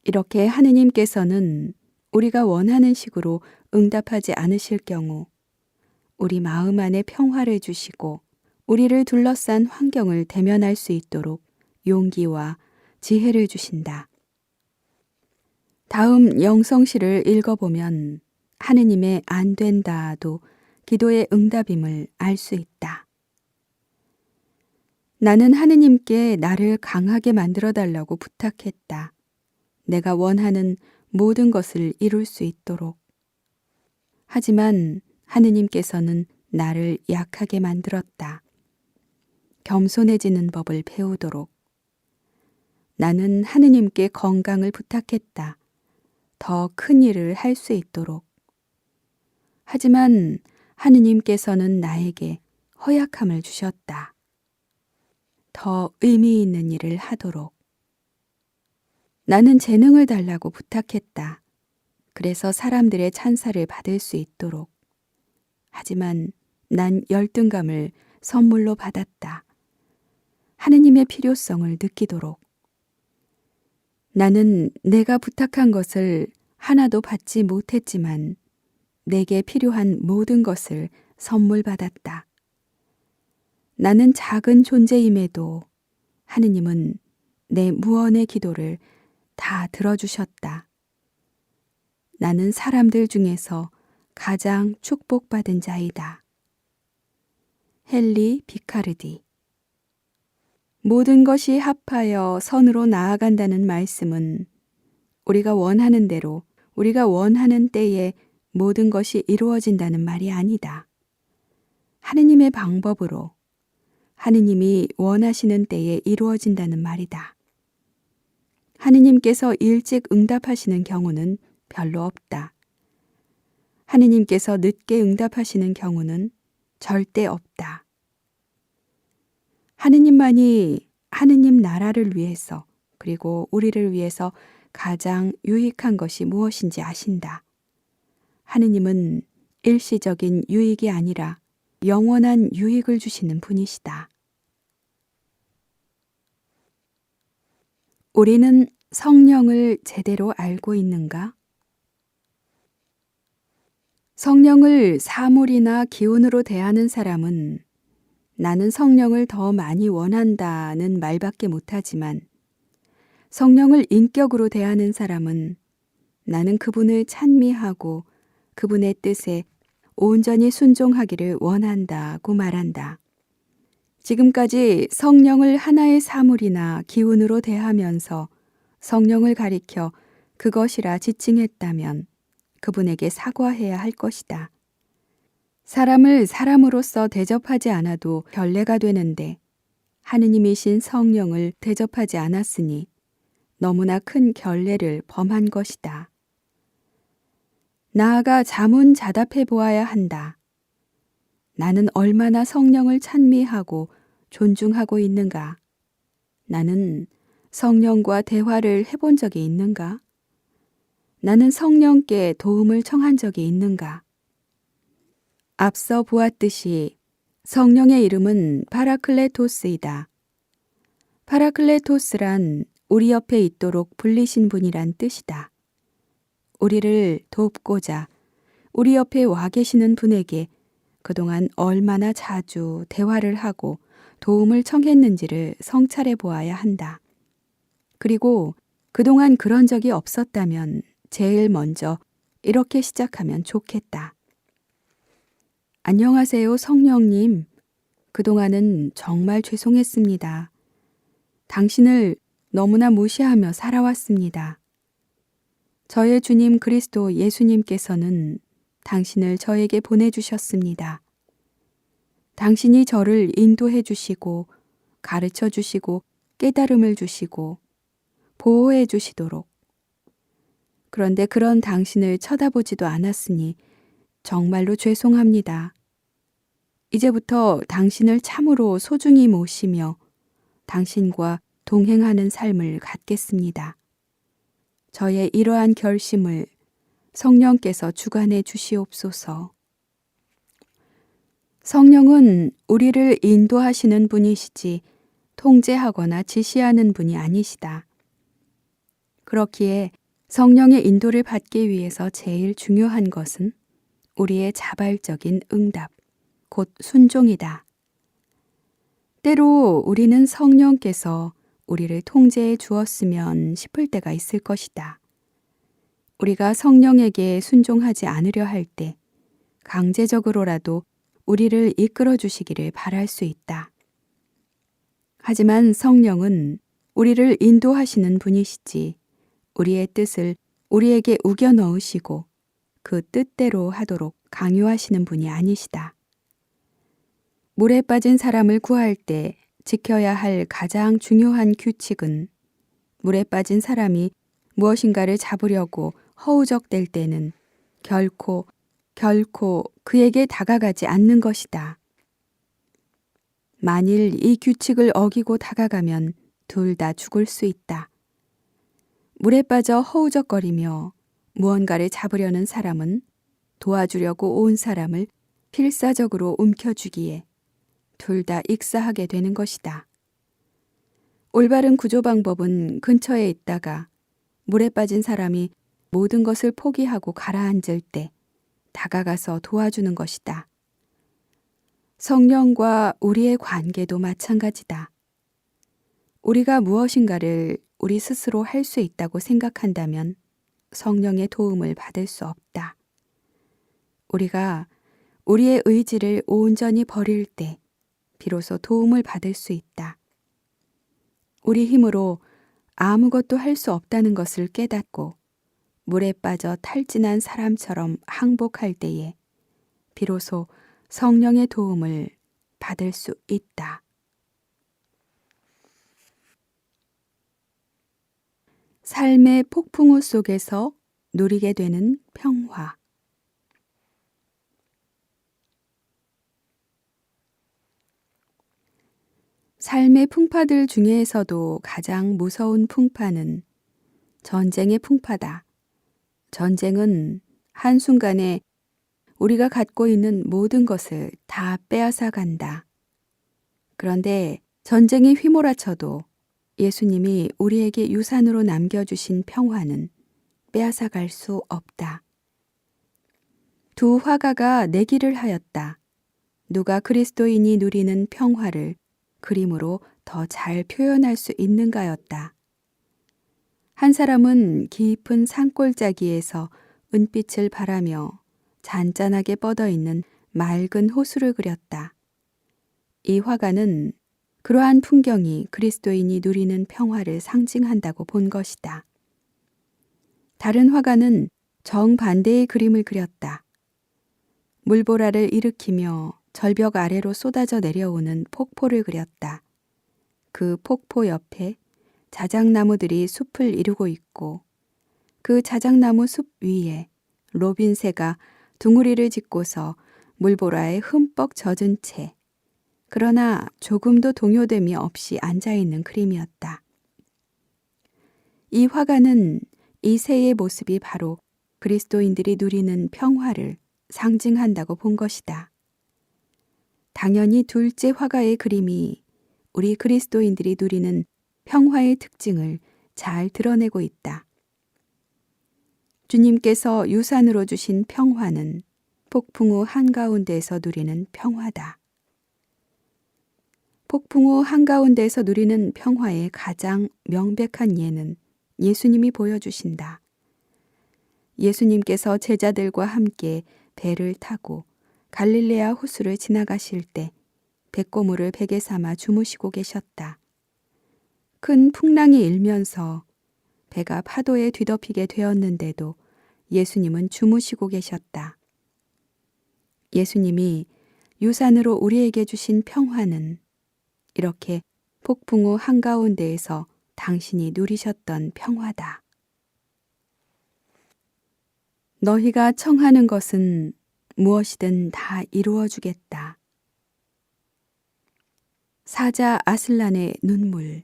이렇게 하느님께서는 우리가 원하는 식으로 응답하지 않으실 경우 우리 마음 안에 평화를 주시고 우리를 둘러싼 환경을 대면할 수 있도록 용기와 지혜를 주신다. 다음 영성시를 읽어보면 하느님의 안 된다도 기도의 응답임을 알 수 있다. 나는 하느님께 나를 강하게 만들어 달라고 부탁했다. 내가 원하는 모든 것을 이룰 수 있도록. 하지만 하느님께서는 나를 약하게 만들었다. 겸손해지는 법을 배우도록. 나는 하느님께 건강을 부탁했다. 더 큰 일을 할 수 있도록. 하지만 하느님께서는 나에게 허약함을 주셨다. 더 의미 있는 일을 하도록. 나는 재능을 달라고 부탁했다. 그래서 사람들의 찬사를 받을 수 있도록. 하지만 난 열등감을 선물로 받았다. 하느님의 필요성을 느끼도록. 나는 내가 부탁한 것을 하나도 받지 못했지만 내게 필요한 모든 것을 선물 받았다. 나는 작은 존재임에도 하느님은 내 무언의 기도를 다 들어주셨다. 나는 사람들 중에서 가장 축복받은 자이다. 헨리 비카르디. 모든 것이 합하여 선으로 나아간다는 말씀은 우리가 원하는 대로, 우리가 원하는 때에 모든 것이 이루어진다는 말이 아니다. 하느님의 방법으로, 하느님이 원하시는 때에 이루어진다는 말이다. 하느님께서 일찍 응답하시는 경우는 별로 없다. 하느님께서 늦게 응답하시는 경우는 절대 없다. 하느님만이 하느님 나라를 위해서, 그리고 우리를 위해서 가장 유익한 것이 무엇인지 아신다. 하느님은 일시적인 유익이 아니라 영원한 유익을 주시는 분이시다. 우리는 성령을 제대로 알고 있는가? 성령을 사물이나 기운으로 대하는 사람은 나는 성령을 더 많이 원한다는 말밖에 못하지만, 성령을 인격으로 대하는 사람은 나는 그분을 찬미하고 그분의 뜻에 온전히 순종하기를 원한다고 말한다. 지금까지 성령을 하나의 사물이나 기운으로 대하면서 성령을 가리켜 그것이라 지칭했다면 그분에게 사과해야 할 것이다. 사람을 사람으로서 대접하지 않아도 결례가 되는데 하느님이신 성령을 대접하지 않았으니 너무나 큰 결례를 범한 것이다. 나아가 자문자답해 보아야 한다. 나는 얼마나 성령을 찬미하고 존중하고 있는가? 나는 성령과 대화를 해본 적이 있는가? 나는 성령께 도움을 청한 적이 있는가? 앞서 보았듯이 성령의 이름은 파라클레토스이다. 파라클레토스란 우리 옆에 있도록 불리신 분이란 뜻이다. 우리를 돕고자 우리 옆에 와 계시는 분에게 그동안 얼마나 자주 대화를 하고 도움을 청했는지를 성찰해 보아야 한다. 그리고 그동안 그런 적이 없었다면 제일 먼저 이렇게 시작하면 좋겠다. 안녕하세요, 성령님. 그동안은 정말 죄송했습니다. 당신을 너무나 무시하며 살아왔습니다. 저의 주님 그리스도 예수님께서는 당신을 저에게 보내주셨습니다. 당신이 저를 인도해 주시고 가르쳐 주시고 깨달음을 주시고 보호해 주시도록. 그런데 그런 당신을 쳐다보지도 않았으니 정말로 죄송합니다. 이제부터 당신을 참으로 소중히 모시며 당신과 동행하는 삶을 갖겠습니다. 저의 이러한 결심을 성령께서 주관해 주시옵소서. 성령은 우리를 인도하시는 분이시지 통제하거나 지시하는 분이 아니시다. 그렇기에 성령의 인도를 받기 위해서 제일 중요한 것은 우리의 자발적인 응답, 곧 순종이다. 때로 우리는 성령께서 우리를 통제해 주었으면 싶을 때가 있을 것이다. 우리가 성령에게 순종하지 않으려 할 때 강제적으로라도 우리를 이끌어 주시기를 바랄 수 있다. 하지만 성령은 우리를 인도하시는 분이시지 우리의 뜻을 우리에게 우겨 넣으시고 그 뜻대로 하도록 강요하시는 분이 아니시다. 물에 빠진 사람을 구할 때 지켜야 할 가장 중요한 규칙은 물에 빠진 사람이 무엇인가를 잡으려고 허우적댈 때는 결코 그에게 다가가지 않는 것이다. 만일 이 규칙을 어기고 다가가면 둘 다 죽을 수 있다. 물에 빠져 허우적거리며 무언가를 잡으려는 사람은 도와주려고 온 사람을 필사적으로 움켜쥐기에 둘 다 익사하게 되는 것이다. 올바른 구조 방법은 근처에 있다가 물에 빠진 사람이 모든 것을 포기하고 가라앉을 때 다가가서 도와주는 것이다. 성령과 우리의 관계도 마찬가지다. 우리가 무엇인가를 우리 스스로 할 수 있다고 생각한다면 성령의 도움을 받을 수 없다. 우리가 우리의 의지를 온전히 버릴 때 비로소 도움을 받을 수 있다. 우리 힘으로 아무것도 할 수 없다는 것을 깨닫고 물에 빠져 탈진한 사람처럼 항복할 때에 비로소 성령의 도움을 받을 수 있다. 삶의 폭풍우 속에서 누리게 되는 평화. 삶의 풍파들 중에서도 가장 무서운 풍파는 전쟁의 풍파다. 전쟁은 한순간에 우리가 갖고 있는 모든 것을 다 빼앗아 간다. 그런데 전쟁이 휘몰아쳐도 예수님이 우리에게 유산으로 남겨주신 평화는 빼앗아 갈 수 없다. 두 화가가 내기를 하였다. 누가 그리스도인이 누리는 평화를 그림으로 더 잘 표현할 수 있는가였다. 한 사람은 깊은 산골짜기에서 은빛을 바라며 잔잔하게 뻗어있는 맑은 호수를 그렸다. 이 화가는 그러한 풍경이 그리스도인이 누리는 평화를 상징한다고 본 것이다. 다른 화가는 정반대의 그림을 그렸다. 물보라를 일으키며 절벽 아래로 쏟아져 내려오는 폭포를 그렸다. 그 폭포 옆에 자작나무들이 숲을 이루고 있고 그 자작나무 숲 위에 로빈새가 둥우리를 짓고서 물보라에 흠뻑 젖은 채 그러나 조금도 동요됨이 없이 앉아있는 그림이었다. 이 화가는 이 새의 모습이 바로 그리스도인들이 누리는 평화를 상징한다고 본 것이다. 당연히 둘째 화가의 그림이 우리 그리스도인들이 누리는 평화의 특징을 잘 드러내고 있다. 주님께서 유산으로 주신 평화는 폭풍우 한가운데에서 누리는 평화다. 폭풍우 한가운데에서 누리는 평화의 가장 명백한 예는 예수님이 보여주신다. 예수님께서 제자들과 함께 배를 타고 갈릴레아 호수를 지나가실 때 백고무를 베개 삼아 주무시고 계셨다. 큰 풍랑이 일면서 배가 파도에 뒤덮이게 되었는데도 예수님은 주무시고 계셨다. 예수님이 유산으로 우리에게 주신 평화는 이렇게 폭풍우 한가운데에서 당신이 누리셨던 평화다. 너희가 청하는 것은 무엇이든 다 이루어 주겠다. 사자 아슬란의 눈물.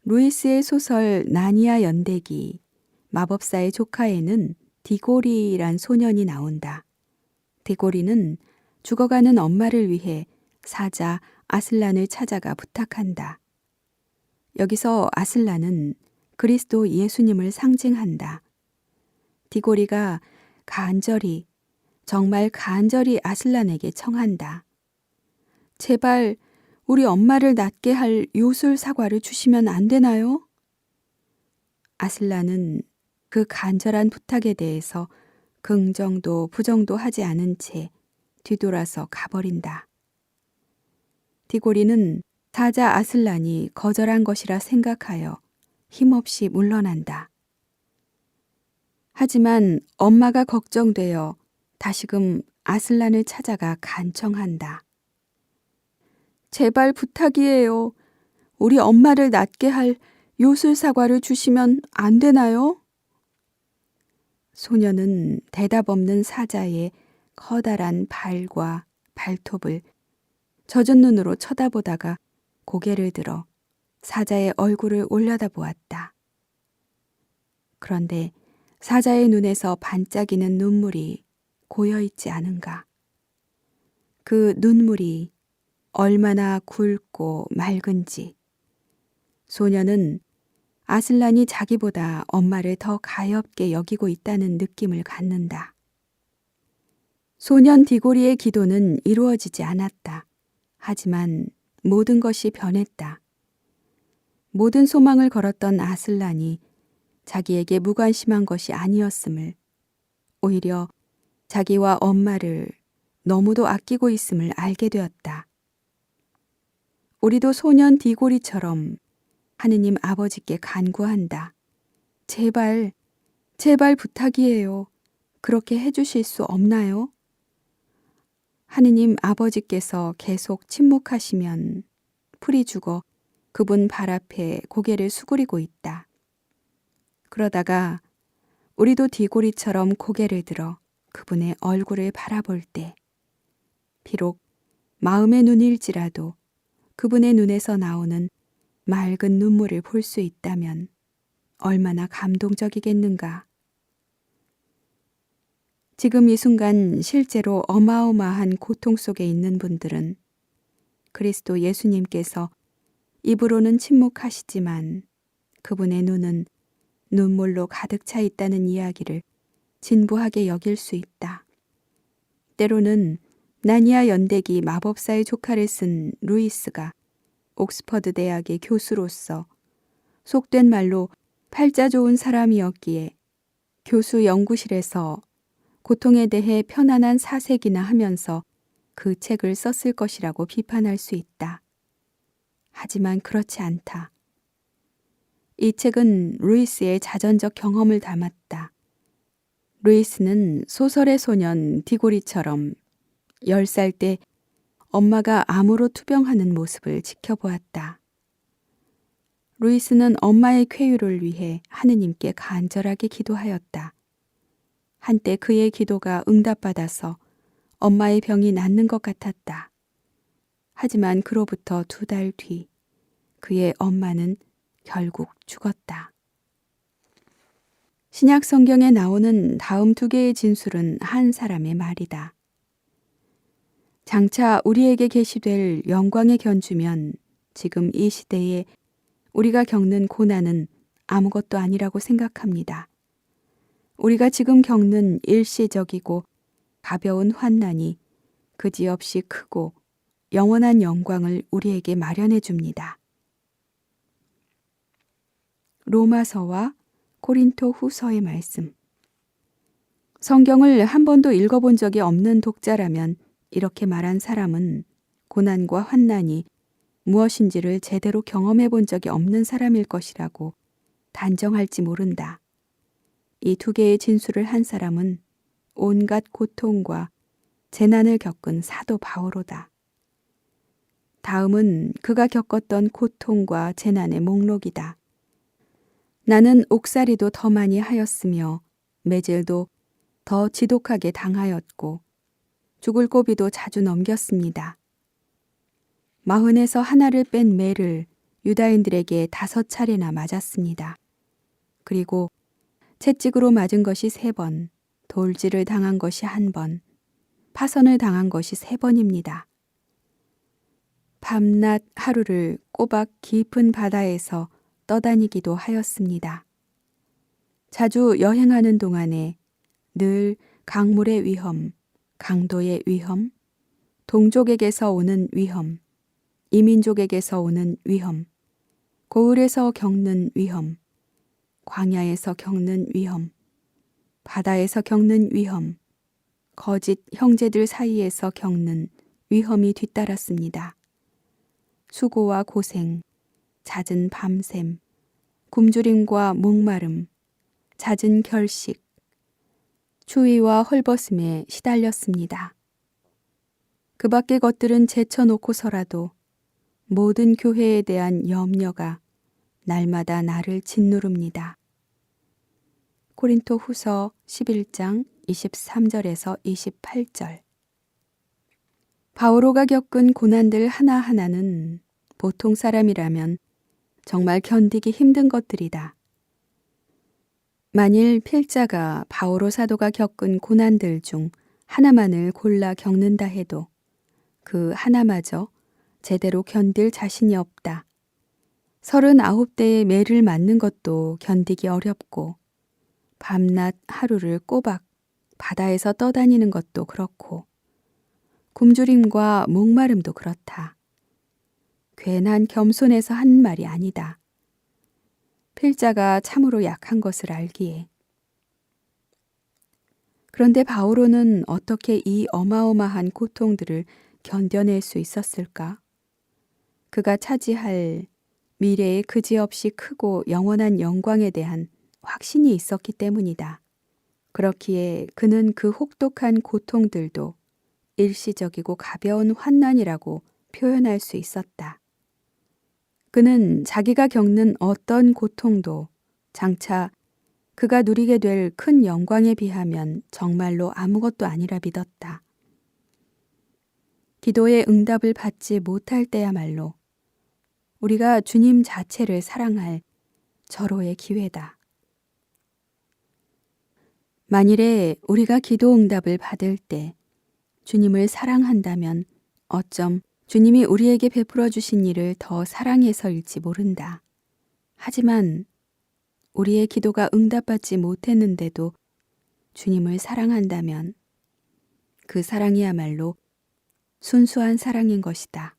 루이스의 소설 나니아 연대기 마법사의 조카에는 디고리란 소년이 나온다. 디고리는 죽어가는 엄마를 위해 사자 아슬란을 찾아가 부탁한다. 여기서 아슬란은 그리스도 예수님을 상징한다. 디고리가 간절히, 정말 간절히 아슬란에게 청한다. 제발 우리 엄마를 낫게 할 요술 사과를 주시면 안 되나요? 아슬란은 그 간절한 부탁에 대해서 긍정도 부정도 하지 않은 채 뒤돌아서 가버린다. 디고리는 사자 아슬란이 거절한 것이라 생각하여 힘없이 물러난다. 하지만 엄마가 걱정되어 다시금 아슬란을 찾아가 간청한다. 제발 부탁이에요. 우리 엄마를 낫게 할 요술 사과를 주시면 안 되나요? 소녀는 대답 없는 사자의 커다란 발과 발톱을 젖은 눈으로 쳐다보다가 고개를 들어 사자의 얼굴을 올려다보았다. 그런데 사자의 눈에서 반짝이는 눈물이 고여있지 않은가. 그 눈물이 얼마나 굵고 맑은지 소녀는 아슬란이 자기보다 엄마를 더 가엾게 여기고 있다는 느낌을 갖는다. 소년 디고리의 기도는 이루어지지 않았다. 하지만 모든 것이 변했다. 모든 소망을 걸었던 아슬란이 자기에게 무관심한 것이 아니었음을, 오히려 자기와 엄마를 너무도 아끼고 있음을 알게 되었다. 우리도 소년 디고리처럼 하느님 아버지께 간구한다. 제발, 제발 부탁이에요. 그렇게 해주실 수 없나요? 하느님 아버지께서 계속 침묵하시면 풀이 죽어 그분 발 앞에 고개를 수그리고 있다. 그러다가 우리도 디고리처럼 고개를 들어 그분의 얼굴을 바라볼 때 비록 마음의 눈일지라도 그분의 눈에서 나오는 맑은 눈물을 볼 수 있다면 얼마나 감동적이겠는가. 지금 이 순간 실제로 어마어마한 고통 속에 있는 분들은 그리스도 예수님께서 입으로는 침묵하시지만 그분의 눈은 눈물로 가득 차 있다는 이야기를 진부하게 여길 수 있다. 때로는 나니아 연대기 마법사의 조카를 쓴 루이스가 옥스퍼드 대학의 교수로서 속된 말로 팔자 좋은 사람이었기에 교수 연구실에서 고통에 대해 편안한 사색이나 하면서 그 책을 썼을 것이라고 비판할 수 있다. 하지만 그렇지 않다. 이 책은 루이스의 자전적 경험을 담았다. 루이스는 소설의 소년 디고리처럼 10살 때 엄마가 암으로 투병하는 모습을 지켜보았다. 루이스는 엄마의 쾌유를 위해 하느님께 간절하게 기도하였다. 한때 그의 기도가 응답받아서 엄마의 병이 낫는 것 같았다. 하지만 그로부터 2달 뒤 그의 엄마는 결국 죽었다. 신약 성경에 나오는 다음 2개의 진술은 한 사람의 말이다. 장차 우리에게 계시될 영광에 견주면 지금 이 시대에 우리가 겪는 고난은 아무것도 아니라고 생각합니다. 우리가 지금 겪는 일시적이고 가벼운 환난이 그지없이 크고 영원한 영광을 우리에게 마련해 줍니다. 로마서와 고린토 후서의 말씀. 성경을 한 번도 읽어본 적이 없는 독자라면 이렇게 말한 사람은 고난과 환난이 무엇인지를 제대로 경험해 본 적이 없는 사람일 것이라고 단정할지 모른다. 이 2개의 진술을 한 사람은 온갖 고통과 재난을 겪은 사도 바오로다. 다음은 그가 겪었던 고통과 재난의 목록이다. 나는 옥살이도 더 많이 하였으며 매질도 더 지독하게 당하였고 죽을 고비도 자주 넘겼습니다. 마흔에서 하나를 뺀 매를 유다인들에게 5차례나 맞았습니다. 그리고 채찍으로 맞은 것이 3번, 돌질을 당한 것이 1번, 파선을 당한 것이 3번입니다. 밤낮 하루를 꼬박 깊은 바다에서 떠다니기도 하였습니다. 자주 여행하는 동안에 늘 강물의 위험, 강도의 위험, 동족에게서 오는 위험, 이민족에게서 오는 위험, 고을에서 겪는 위험, 광야에서 겪는 위험, 바다에서 겪는 위험, 거짓 형제들 사이에서 겪는 위험이 뒤따랐습니다. 수고와 고생, 잦은 밤샘, 굶주림과 목마름, 잦은 결식, 추위와 헐벗음에 시달렸습니다. 그 밖의 것들은 제쳐놓고서라도 모든 교회에 대한 염려가 날마다 나를 짓누릅니다. 고린토 후서 11장 23절에서 28절. 바오로가 겪은 고난들 하나하나는 보통 사람이라면 정말 견디기 힘든 것들이다. 만일 필자가 바오로 사도가 겪은 고난들 중 하나만을 골라 겪는다 해도 그 하나마저 제대로 견딜 자신이 없다. 39대의 매를 맞는 것도 견디기 어렵고 밤낮 하루를 꼬박 바다에서 떠다니는 것도 그렇고 굶주림과 목마름도 그렇다. 괜한 겸손해서 한 말이 아니다. 필자가 참으로 약한 것을 알기에. 그런데 바오로는 어떻게 이 어마어마한 고통들을 견뎌낼 수 있었을까? 그가 차지할 미래의 그지없이 크고 영원한 영광에 대한 확신이 있었기 때문이다. 그렇기에 그는 그 혹독한 고통들도 일시적이고 가벼운 환난이라고 표현할 수 있었다. 그는 자기가 겪는 어떤 고통도 장차 그가 누리게 될 큰 영광에 비하면 정말로 아무것도 아니라 믿었다. 기도의 응답을 받지 못할 때야말로 우리가 주님 자체를 사랑할 절호의 기회다. 만일에 우리가 기도 응답을 받을 때 주님을 사랑한다면 어쩜 주님이 우리에게 베풀어 주신 일을 더 사랑해서일지 모른다. 하지만 우리의 기도가 응답받지 못했는데도 주님을 사랑한다면 그 사랑이야말로 순수한 사랑인 것이다.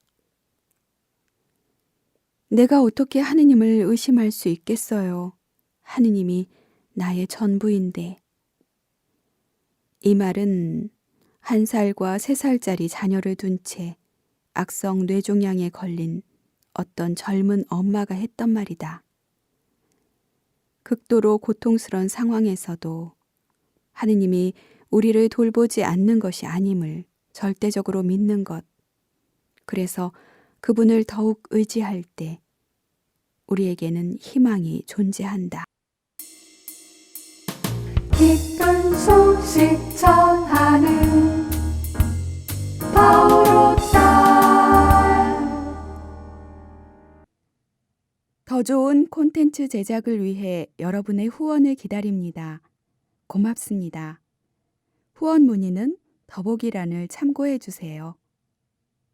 내가 어떻게 하느님을 의심할 수 있겠어요? 하느님이 나의 전부인데. 이 말은 1살과 3살짜리 자녀를 둔 채 악성 뇌종양에 걸린 어떤 젊은 엄마가 했던 말이다. 극도로 고통스러운 상황에서도 하느님이 우리를 돌보지 않는 것이 아님을 절대적으로 믿는 것. 그래서 그분을 더욱 의지할 때 우리에게는 희망이 존재한다. 기쁜 소식 전하는 바오로 딸. 더 좋은 콘텐츠 제작을 위해 여러분의 후원을 기다립니다. 고맙습니다. 후원 문의는 더보기란을 참고해 주세요.